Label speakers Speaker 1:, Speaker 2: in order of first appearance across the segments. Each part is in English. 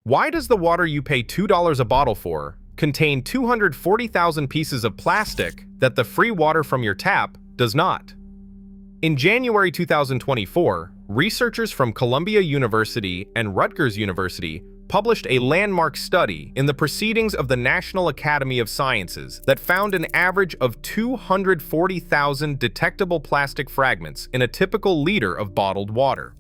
Speaker 1: Why does the water you pay $2 a bottle for contain 240,000 pieces of plastic that the free water from your tap does not? In January 2024, researchers from Columbia University and Rutgers University published a landmark study in the Proceedings of the National Academy of Sciences that found an average of 240,000 detectable plastic fragments in a typical liter of bottled water.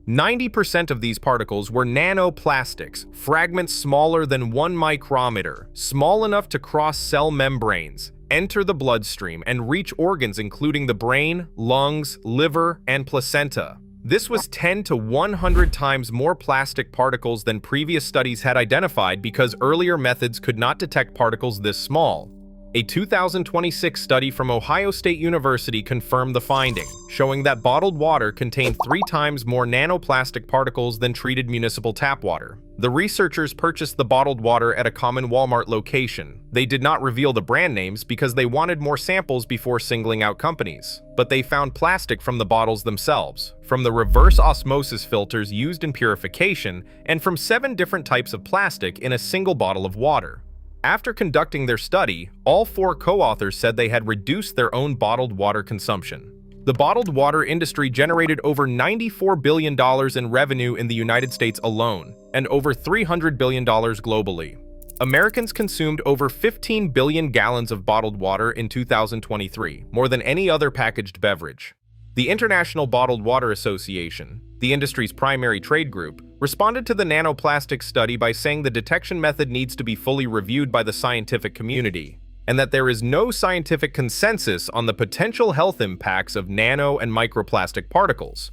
Speaker 1: 90% of these particles were nanoplastics, fragments smaller than 1 micrometer, small enough to cross cell membranes, enter the bloodstream, and reach organs including the brain, lungs, liver, and placenta. This was 10 to 100 times more plastic particles than previous studies had identified because earlier methods could not detect particles this small. A 2026 study from Ohio State University confirmed the finding, showing that bottled water contained 3 times more nanoplastic particles than treated municipal tap water. The researchers purchased the bottled water at a common Walmart location. They did not reveal the brand names because they wanted more samples before singling out companies. But they found plastic from the bottles themselves, from the reverse osmosis filters used in purification, and from 7 different types of plastic in a single bottle of water. After conducting their study, all 4 co-authors said they had reduced their own bottled water consumption. The bottled water industry generated over $94 billion in revenue in the United States alone, and over $300 billion globally. Americans consumed over 15 billion gallons of bottled water in 2023, more than any other packaged beverage. The International Bottled Water Association, the industry's primary trade group, responded to the nanoplastic study by saying the detection method needs to be fully reviewed by the scientific community, and that there is no scientific consensus on the potential health impacts of nano and microplastic particles.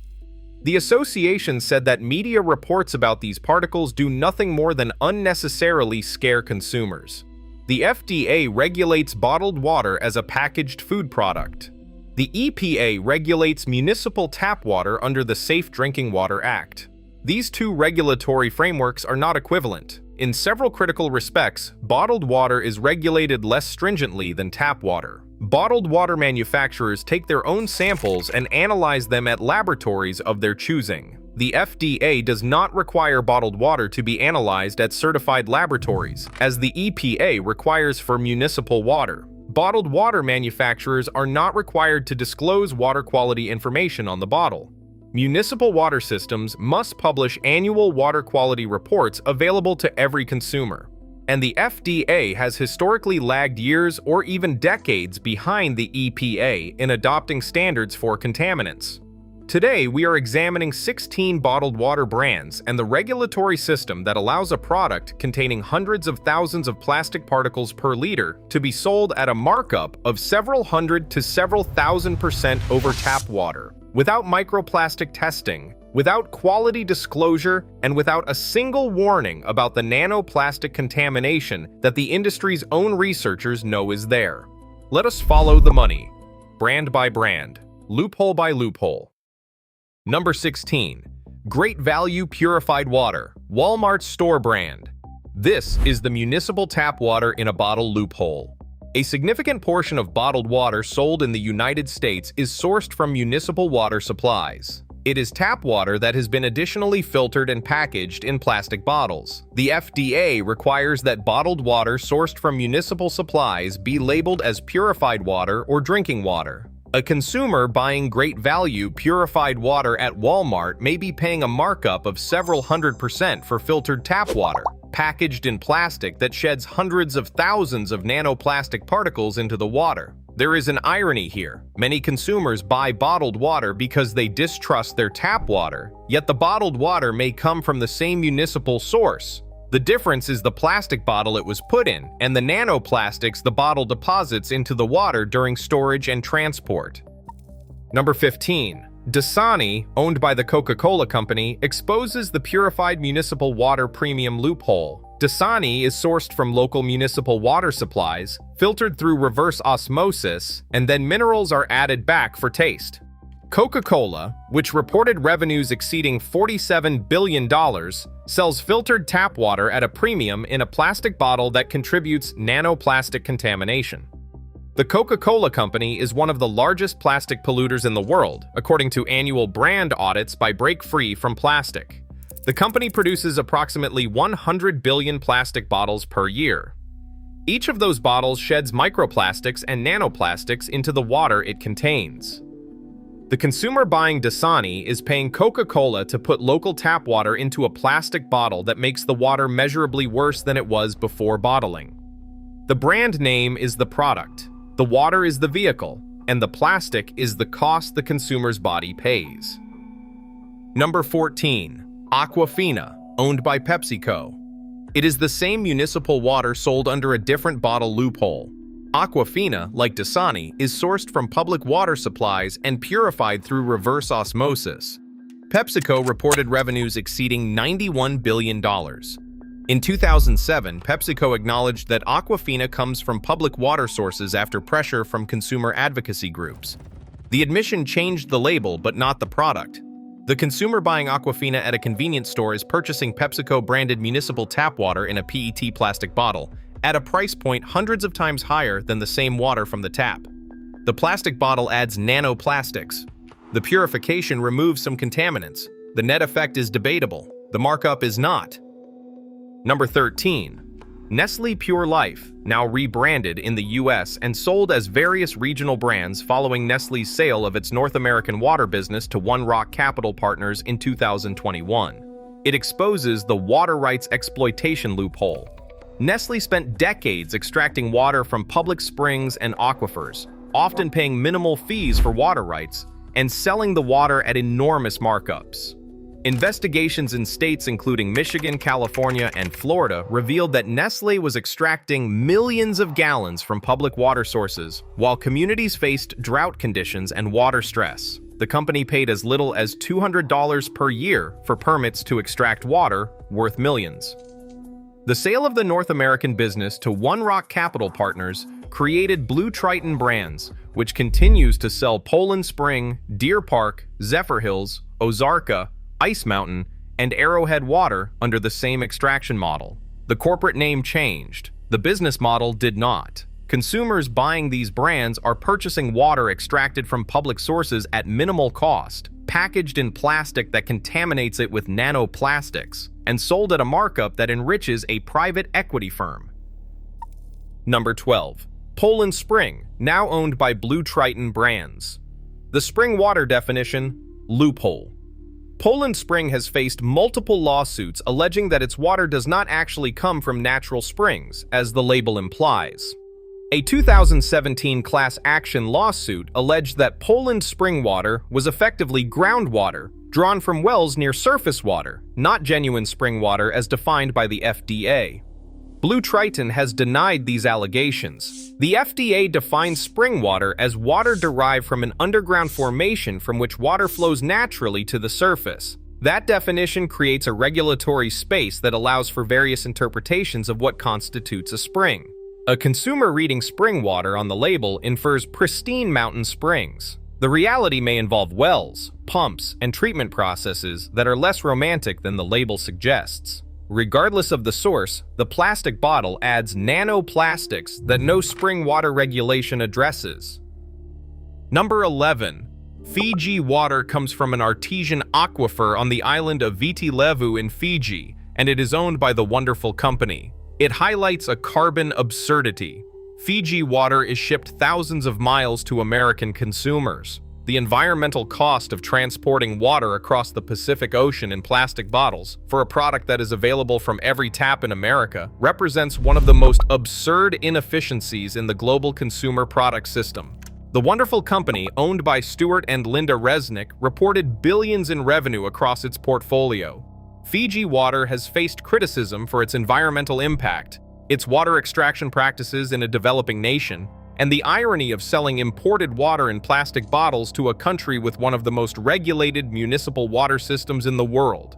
Speaker 1: The association said that media reports about these particles do nothing more than unnecessarily scare consumers. The FDA regulates bottled water as a packaged food product. The EPA regulates municipal tap water under the Safe Drinking Water Act. These 2 regulatory frameworks are not equivalent. In several critical respects, bottled water is regulated less stringently than tap water. Bottled water manufacturers take their own samples and analyze them at laboratories of their choosing. The FDA does not require bottled water to be analyzed at certified laboratories, as the EPA requires for municipal water. Bottled water manufacturers are not required to disclose water quality information on the bottle. Municipal water systems must publish annual water quality reports available to every consumer, and the FDA has historically lagged years or even decades behind the EPA in adopting standards for contaminants. Today, we are examining 16 bottled water brands and the regulatory system that allows a product containing hundreds of thousands of plastic particles per liter to be sold at a markup of several hundred to several thousand% over tap water, without microplastic testing, without quality disclosure, and without a single warning about the nanoplastic contamination that the industry's own researchers know is there. Let us follow the money, brand by brand, loophole by loophole. Number 16. Great Value Purified Water, Walmart store brand. This is the municipal tap water in a bottle loophole. A significant portion of bottled water sold in the United States is sourced from municipal water supplies. It is tap water that has been additionally filtered and packaged in plastic bottles. The FDA requires that bottled water sourced from municipal supplies be labeled as purified water or drinking water. A consumer buying Great Value purified water at Walmart may be paying a markup of several hundred% for filtered tap water, packaged in plastic that sheds hundreds of thousands of nanoplastic particles into the water. There is an irony here. Many consumers buy bottled water because they distrust their tap water, yet the bottled water may come from the same municipal source. The difference is the plastic bottle it was put in, and the nanoplastics the bottle deposits into the water during storage and transport. Number 15. Dasani, owned by the Coca-Cola Company, exposes the purified municipal water premium loophole. Dasani is sourced from local municipal water supplies, filtered through reverse osmosis, and then minerals are added back for taste. Coca-Cola, which reported revenues exceeding $47 billion, sells filtered tap water at a premium in a plastic bottle that contributes nanoplastic contamination. The Coca-Cola Company is one of the largest plastic polluters in the world, according to annual brand audits by Break Free from Plastic. The company produces approximately 100 billion plastic bottles per year. Each of those bottles sheds microplastics and nanoplastics into the water it contains. The consumer buying Dasani is paying Coca-Cola to put local tap water into a plastic bottle that makes the water measurably worse than it was before bottling. The brand name is the product, the water is the vehicle, and the plastic is the cost the consumer's body pays. Number 14. Aquafina, owned by PepsiCo. It is the same municipal water sold under a different bottle loophole. Aquafina, like Dasani, is sourced from public water supplies and purified through reverse osmosis. PepsiCo reported revenues exceeding $91 billion. In 2007, PepsiCo acknowledged that Aquafina comes from public water sources after pressure from consumer advocacy groups. The admission changed the label but not the product. The consumer buying Aquafina at a convenience store is purchasing PepsiCo-branded municipal tap water in a PET plastic bottle, at a price point hundreds of times higher than the same water from the tap. The plastic bottle adds nanoplastics. The purification removes some contaminants. The net effect is debatable. The markup is not. Number 13. Nestlé Pure Life, now rebranded in the US and sold as various regional brands following Nestlé's sale of its North American water business to One Rock Capital Partners in 2021. It exposes the water rights exploitation loophole. Nestlé spent decades extracting water from public springs and aquifers, often paying minimal fees for water rights, and selling the water at enormous markups. Investigations in states including Michigan, California, and Florida revealed that Nestlé was extracting millions of gallons from public water sources, while communities faced drought conditions and water stress. The company paid as little as $200 per year for permits to extract water, worth millions. The sale of the North American business to One Rock Capital Partners created Blue Triton Brands, which continues to sell Poland Spring, Deer Park, Zephyr Hills, Ozarka, Ice Mountain, and Arrowhead Water under the same extraction model. The corporate name changed. The business model did not. Consumers buying these brands are purchasing water extracted from public sources at minimal cost, packaged in plastic that contaminates it with nanoplastics, and sold at a markup that enriches a private equity firm. Number 12. Poland Spring, now owned by Blue Triton Brands. The spring water definition: loophole. Poland Spring has faced multiple lawsuits alleging that its water does not actually come from natural springs, as the label implies. A 2017 class action lawsuit alleged that Poland Spring water was effectively groundwater, drawn from wells near surface water, not genuine spring water as defined by the FDA. Blue Triton has denied these allegations. The FDA defines spring water as water derived from an underground formation from which water flows naturally to the surface. That definition creates a regulatory space that allows for various interpretations of what constitutes a spring. A consumer reading spring water on the label infers pristine mountain springs. The reality may involve wells, pumps, and treatment processes that are less romantic than the label suggests. Regardless of the source, the plastic bottle adds nanoplastics that no spring water regulation addresses. Number 11. Fiji water comes from an artesian aquifer on the island of Viti Levu in Fiji, and it is owned by the Wonderful Company. It highlights a carbon absurdity. Fiji water is shipped thousands of miles to American consumers. The environmental cost of transporting water across the Pacific Ocean in plastic bottles for a product that is available from every tap in America represents one of the most absurd inefficiencies in the global consumer product system. The Wonderful Company, owned by Stuart and Linda Resnick, reported billions in revenue across its portfolio. Fiji water has faced criticism for its environmental impact, its water extraction practices in a developing nation, and the irony of selling imported water in plastic bottles to a country with one of the most regulated municipal water systems in the world.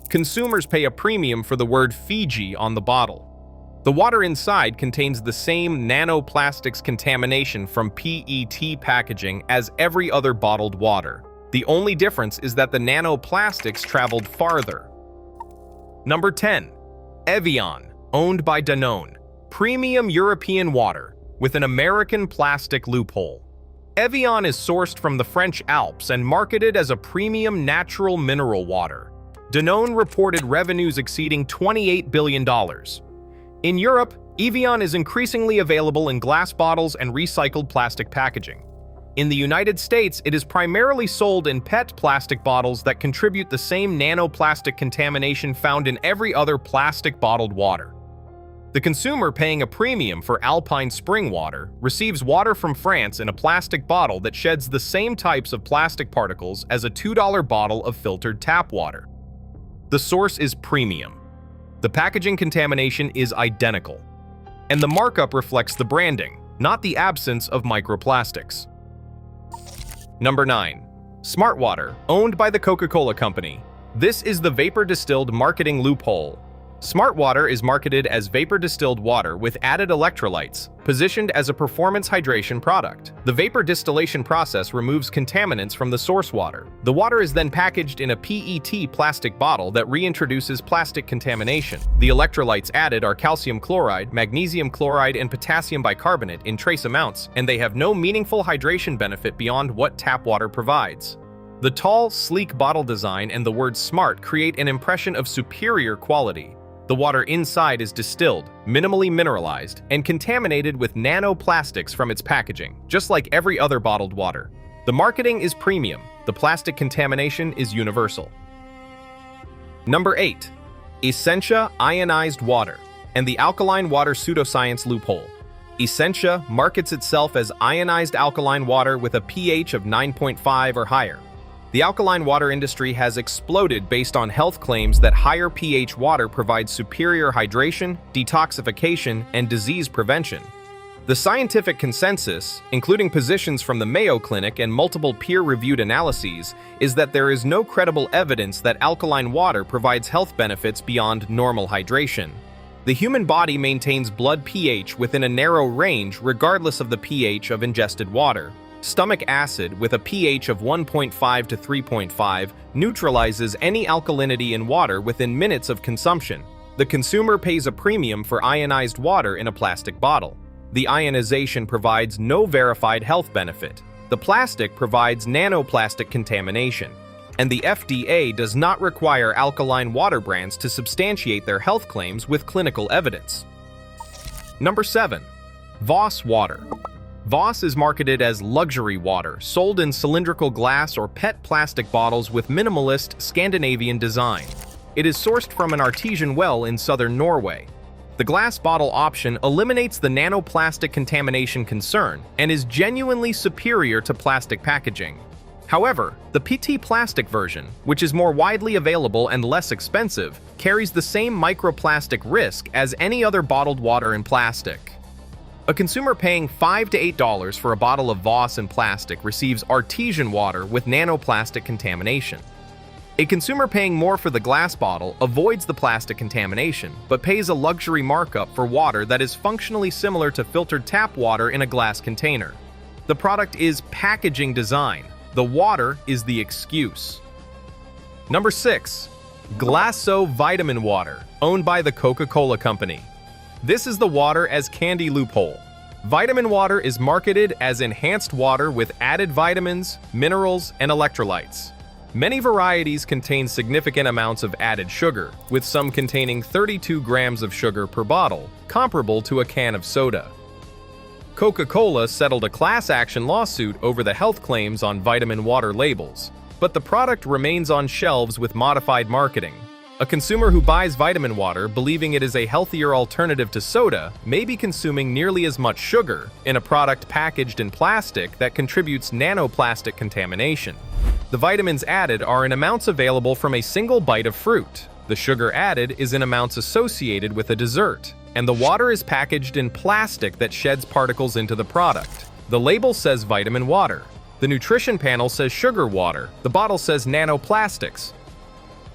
Speaker 1: Consumers pay a premium for the word Fiji on the bottle. The water inside contains the same nanoplastics contamination from PET packaging as every other bottled water. The only difference is that the nanoplastics traveled farther. Number 10. Evian, owned by Danone. Premium European water with an American plastic loophole. Evian is sourced from the French Alps and marketed as a premium natural mineral water. Danone reported revenues exceeding $28 billion. In Europe, Evian is increasingly available in glass bottles and recycled plastic packaging. In the United States, it is primarily sold in PET plastic bottles that contribute the same nanoplastic contamination found in every other plastic bottled water. The consumer paying a premium for Alpine spring water receives water from France in a plastic bottle that sheds the same types of plastic particles as a $2 bottle of filtered tap water. The source is premium. The packaging contamination is identical. And the markup reflects the branding, not the absence of microplastics. Number 9. Smart Water, owned by the Coca-Cola Company. This is the vapor-distilled marketing loophole. Smart Water is marketed as vapor-distilled water with added electrolytes, positioned as a performance hydration product. The vapor distillation process removes contaminants from the source water. The water is then packaged in a PET plastic bottle that reintroduces plastic contamination. The electrolytes added are calcium chloride, magnesium chloride, and potassium bicarbonate in trace amounts, and they have no meaningful hydration benefit beyond what tap water provides. The tall, sleek bottle design and the word smart create an impression of superior quality. The water inside is distilled, minimally mineralized, and contaminated with nanoplastics from its packaging, just like every other bottled water. The marketing is premium. The plastic contamination is universal. Number 8. Essentia ionized water and the alkaline water pseudoscience loophole. Essentia markets itself as ionized alkaline water with a pH of 9.5 or higher. The alkaline water industry has exploded based on health claims that higher pH water provides superior hydration, detoxification, and disease prevention. The scientific consensus, including positions from the Mayo Clinic and multiple peer-reviewed analyses, is that there is no credible evidence that alkaline water provides health benefits beyond normal hydration. The human body maintains blood pH within a narrow range regardless of the pH of ingested water. Stomach acid with a pH of 1.5 to 3.5 neutralizes any alkalinity in water within minutes of consumption. The consumer pays a premium for ionized water in a plastic bottle. The ionization provides no verified health benefit. The plastic provides nanoplastic contamination. And the FDA does not require alkaline water brands to substantiate their health claims with clinical evidence. Number 7. Voss water. Voss is marketed as luxury water, sold in cylindrical glass or PET plastic bottles with minimalist Scandinavian design. It is sourced from an artesian well in southern Norway. The glass bottle option eliminates the nanoplastic contamination concern and is genuinely superior to plastic packaging. However, the PT plastic version, which is more widely available and less expensive, carries the same microplastic risk as any other bottled water in plastic. A consumer paying $5 to $8 for a bottle of Voss in plastic receives artesian water with nanoplastic contamination. A consumer paying more for the glass bottle avoids the plastic contamination, but pays a luxury markup for water that is functionally similar to filtered tap water in a glass container. The product is packaging design. The water is the excuse. Number 6. Glasso Vitamin Water, owned by the Coca-Cola Company. This is the water as candy loophole. Vitamin water is marketed as enhanced water with added vitamins, minerals, and electrolytes. Many varieties contain significant amounts of added sugar, with some containing 32 grams of sugar per bottle, comparable to a can of soda. Coca-Cola settled a class action lawsuit over the health claims on vitamin water labels, but the product remains on shelves with modified marketing. A consumer who buys vitamin water believing it is a healthier alternative to soda may be consuming nearly as much sugar in a product packaged in plastic that contributes nanoplastic contamination. The vitamins added are in amounts available from a single bite of fruit. The sugar added is in amounts associated with a dessert. And the water is packaged in plastic that sheds particles into the product. The label says vitamin water. The nutrition panel says sugar water. The bottle says nanoplastics.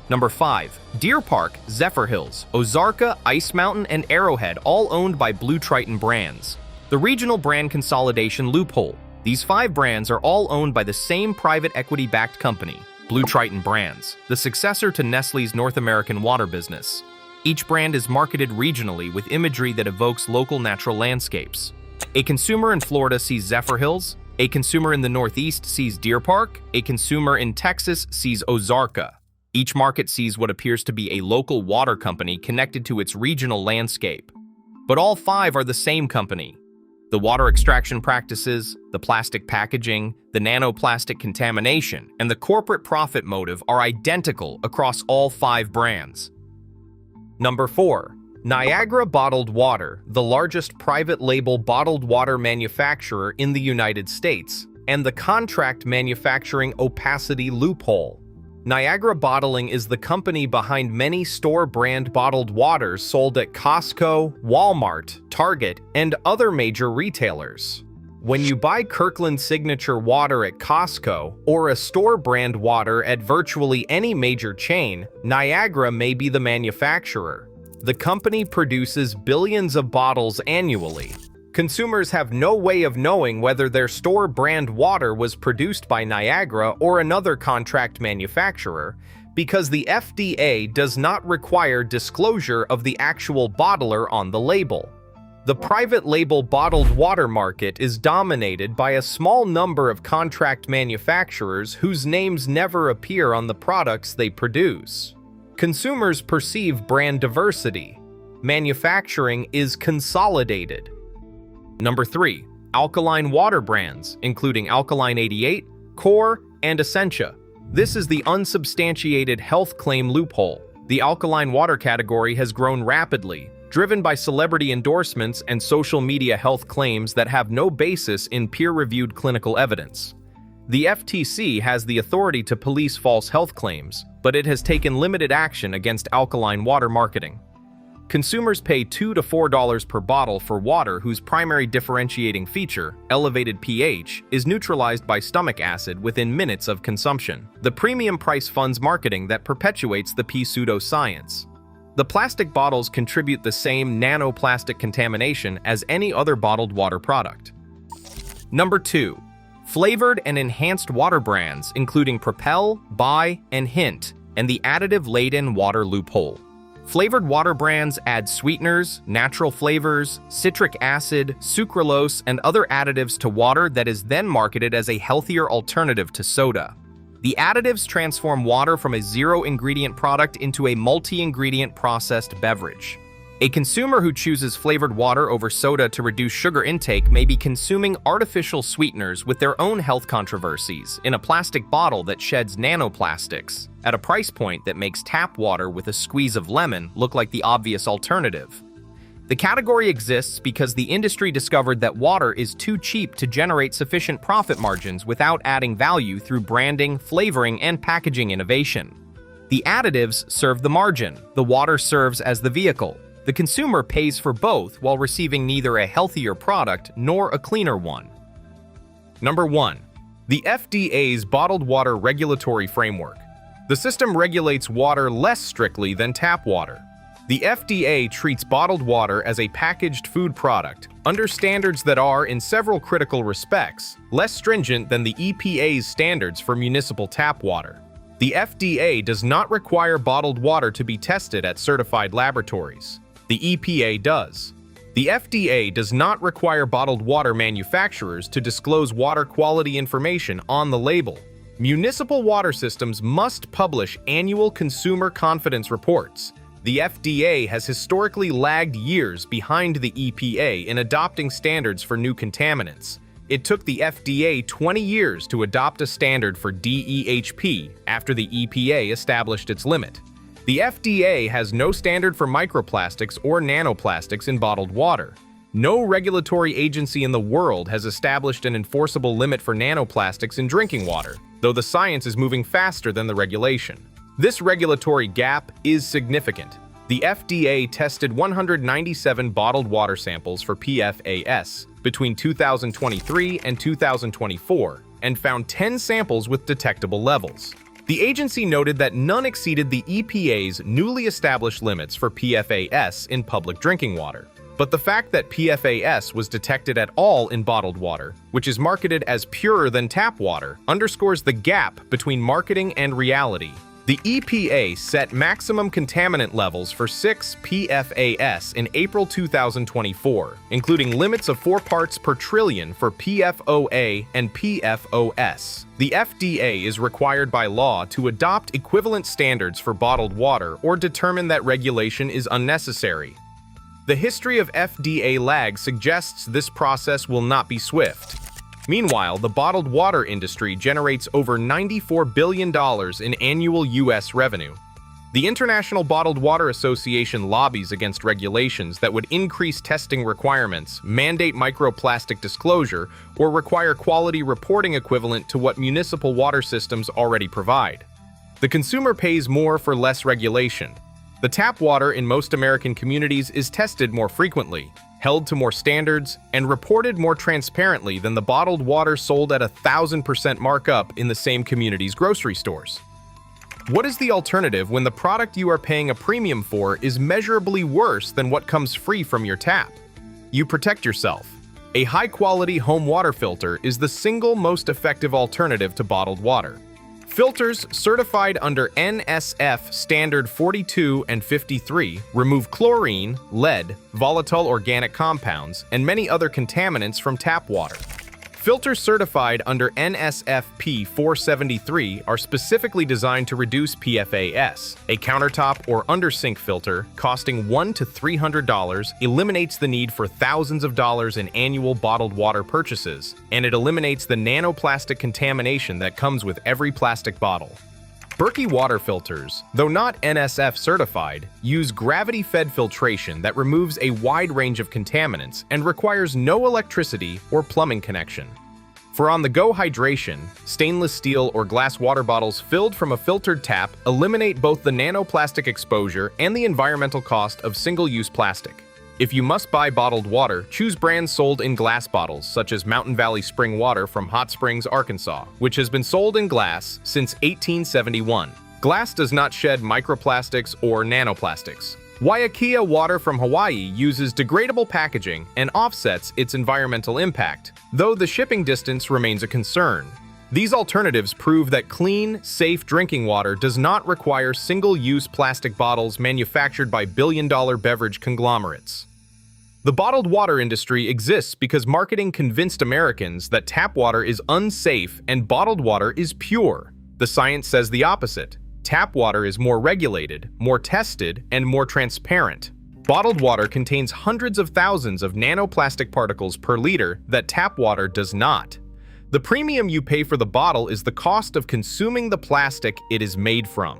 Speaker 1: Number 5. Deer Park, Zephyrhills, Ozarka, Ice Mountain, and Arrowhead, all owned by Blue Triton brands. The regional brand consolidation loophole. These 5 brands are all owned by the same private equity-backed company, Blue Triton Brands, the successor to Nestlé's North American water business. Each brand is marketed regionally with imagery that evokes local natural landscapes. A consumer in Florida sees Zephyrhills, a consumer in the Northeast sees Deer Park, a consumer in Texas sees Ozarka. Each market sees what appears to be a local water company connected to its regional landscape. But all five are the same company. The water extraction practices, the plastic packaging, the nanoplastic contamination, and the corporate profit motive are identical across all five brands. Number 4. Niagara Bottled Water, the largest private label bottled water manufacturer in the United States, and the contract manufacturing opacity loophole. Niagara Bottling is the company behind many store-brand bottled waters sold at Costco, Walmart, Target, and other major retailers. When you buy Kirkland Signature water at Costco or a store-brand water at virtually any major chain, Niagara may be the manufacturer. The company produces billions of bottles annually. Consumers have no way of knowing whether their store-brand water was produced by Niagara or another contract manufacturer because the FDA does not require disclosure of the actual bottler on the label. The private label bottled water market is dominated by a small number of contract manufacturers whose names never appear on the products they produce. Consumers perceive brand diversity. Manufacturing is consolidated. Number 3. Alkaline water brands, including Alkaline 88, Core, and Essentia. This is the unsubstantiated health claim loophole. The alkaline water category has grown rapidly, driven by celebrity endorsements and social media health claims that have no basis in peer-reviewed clinical evidence. The FTC has the authority to police false health claims, but it has taken limited action against alkaline water marketing. Consumers pay $2 to $4 per bottle for water whose primary differentiating feature, elevated pH, is neutralized by stomach acid within minutes of consumption. The premium price funds marketing that perpetuates the pseudoscience. The plastic bottles contribute the same nanoplastic contamination as any other bottled water product. Number 2. Flavored and enhanced water brands, including Propel, Bai, and Hint, and the additive-laden water loophole. Flavored water brands add sweeteners, natural flavors, citric acid, sucralose, and other additives to water that is then marketed as a healthier alternative to soda. The additives transform water from a zero-ingredient product into a multi-ingredient processed beverage. A consumer who chooses flavored water over soda to reduce sugar intake may be consuming artificial sweeteners with their own health controversies in a plastic bottle that sheds nanoplastics, at a price point that makes tap water with a squeeze of lemon look like the obvious alternative. The category exists because the industry discovered that water is too cheap to generate sufficient profit margins without adding value through branding, flavoring, and packaging innovation. The additives serve the margin, the water serves as the vehicle. The consumer pays for both while receiving neither a healthier product nor a cleaner one. Number 1. The FDA's Bottled Water Regulatory Framework. The system regulates water less strictly than tap water. The FDA treats bottled water as a packaged food product under standards that are, in several critical respects, less stringent than the EPA's standards for municipal tap water. The FDA does not require bottled water to be tested at certified laboratories. The EPA does. The FDA does not require bottled water manufacturers to disclose water quality information on the label. Municipal water systems must publish annual consumer confidence reports. The FDA has historically lagged years behind the EPA in adopting standards for new contaminants. It took the FDA 20 years to adopt a standard for DEHP after the EPA established its limit. The FDA has no standard for microplastics or nanoplastics in bottled water. No regulatory agency in the world has established an enforceable limit for nanoplastics in drinking water, though the science is moving faster than the regulation. This regulatory gap is significant. The FDA tested 197 bottled water samples for PFAS between 2023 and 2024 and found 10 samples with detectable levels. The agency noted that none exceeded the EPA's newly established limits for PFAS in public drinking water. But the fact that PFAS was detected at all in bottled water, which is marketed as purer than tap water, underscores the gap between marketing and reality. The EPA set maximum contaminant levels for 6 PFAS in April 2024, including limits of 4 parts per trillion for PFOA and PFOS. The FDA is required by law to adopt equivalent standards for bottled water or determine that regulation is unnecessary. The history of FDA lag suggests this process will not be swift. Meanwhile, the bottled water industry generates over $94 billion in annual U.S. revenue. The International Bottled Water Association lobbies against regulations that would increase testing requirements, mandate microplastic disclosure, or require quality reporting equivalent to what municipal water systems already provide. The consumer pays more for less regulation. The tap water in most American communities is tested more frequently, held to more standards, and reported more transparently than the bottled water sold at 1,000% markup in the same community's grocery stores. What is the alternative when the product you are paying a premium for is measurably worse than what comes free from your tap? You protect yourself. A high-quality home water filter is the single most effective alternative to bottled water. Filters certified under NSF Standard 42 and 53 remove chlorine, lead, volatile organic compounds, and many other contaminants from tap water. Filters certified under NSFP 473 are specifically designed to reduce PFAS. A countertop or undersink filter costing $100 to $300 eliminates the need for thousands of dollars in annual bottled water purchases, and it eliminates the nanoplastic contamination that comes with every plastic bottle. Berkey water filters, though not NSF certified, use gravity-fed filtration that removes a wide range of contaminants and requires no electricity or plumbing connection. For on-the-go hydration, stainless steel or glass water bottles filled from a filtered tap eliminate both the nanoplastic exposure and the environmental cost of single-use plastic. If you must buy bottled water, choose brands sold in glass bottles, such as Mountain Valley Spring Water from Hot Springs, Arkansas, which has been sold in glass since 1871. Glass does not shed microplastics or nanoplastics. Waiakea Water from Hawaii uses degradable packaging and offsets its environmental impact, though the shipping distance remains a concern. These alternatives prove that clean, safe drinking water does not require single-use plastic bottles manufactured by billion-dollar beverage conglomerates. The bottled water industry exists because marketing convinced Americans that tap water is unsafe and bottled water is pure. The science says the opposite. Tap water is more regulated, more tested, and more transparent. Bottled water contains hundreds of thousands of nanoplastic particles per liter that tap water does not. The premium you pay for the bottle is the cost of consuming the plastic it is made from.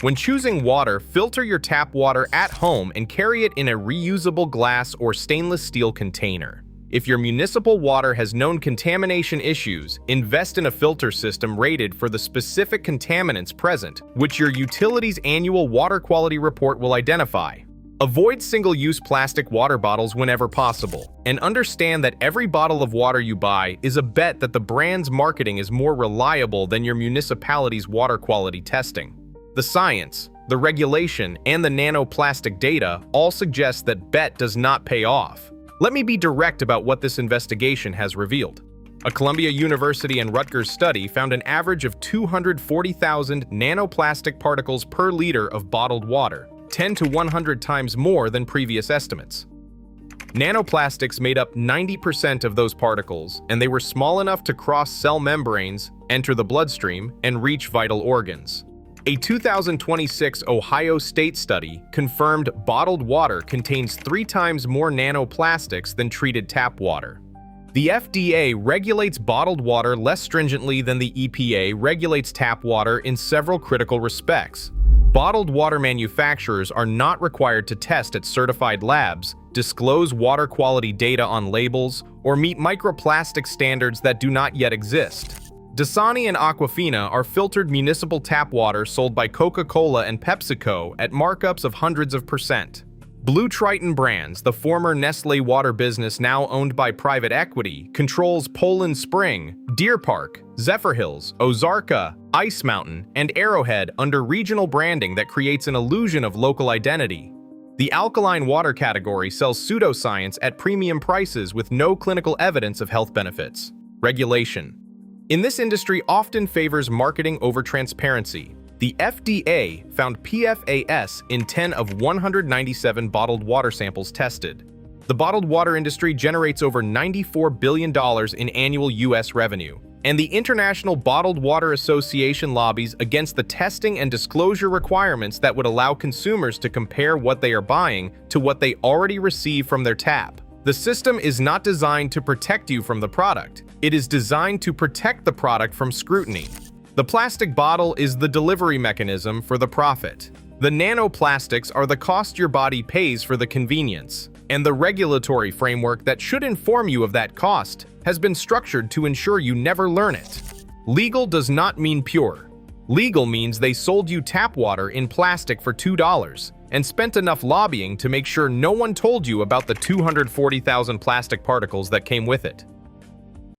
Speaker 1: When choosing water, filter your tap water at home and carry it in a reusable glass or stainless steel container. If your municipal water has known contamination issues, invest in a filter system rated for the specific contaminants present, which your utility's annual water quality report will identify. Avoid single-use plastic water bottles whenever possible, and understand that every bottle of water you buy is a bet that the brand's marketing is more reliable than your municipality's water quality testing. The science, the regulation, and the nanoplastic data all suggest that bet does not pay off. Let me be direct about what this investigation has revealed. A Columbia University and Rutgers study found an average of 240,000 nanoplastic particles per liter of bottled water, 10 to 100 times more than previous estimates. Nanoplastics made up 90% of those particles, and they were small enough to cross cell membranes, enter the bloodstream, and reach vital organs. A 2026 Ohio State study confirmed bottled water contains 3 times more nanoplastics than treated tap water. The FDA regulates bottled water less stringently than the EPA regulates tap water in several critical respects. Bottled water manufacturers are not required to test at certified labs, disclose water quality data on labels, or meet microplastic standards that do not yet exist. Dasani and Aquafina are filtered municipal tap water sold by Coca-Cola and PepsiCo at markups of hundreds of %. Blue Triton Brands, the former Nestle water business now owned by private equity, controls Poland Spring, Deer Park, Zephyrhills, Ozarka, Ice Mountain, and Arrowhead under regional branding that creates an illusion of local identity. The alkaline water category sells pseudoscience at premium prices with no clinical evidence of health benefits. Regulation. In this industry often favors marketing over transparency. The FDA found PFAS in 10 of 197 bottled water samples tested. The bottled water industry generates over $94 billion in annual U.S. revenue, and the International Bottled Water Association lobbies against the testing and disclosure requirements that would allow consumers to compare what they are buying to what they already receive from their tap. The system is not designed to protect you from the product. It is designed to protect the product from scrutiny. The plastic bottle is the delivery mechanism for the profit. The nanoplastics are the cost your body pays for the convenience, and the regulatory framework that should inform you of that cost has been structured to ensure you never learn it. Legal does not mean pure. Legal means they sold you tap water in plastic for $2 and spent enough lobbying to make sure no one told you about the 240,000 plastic particles that came with it.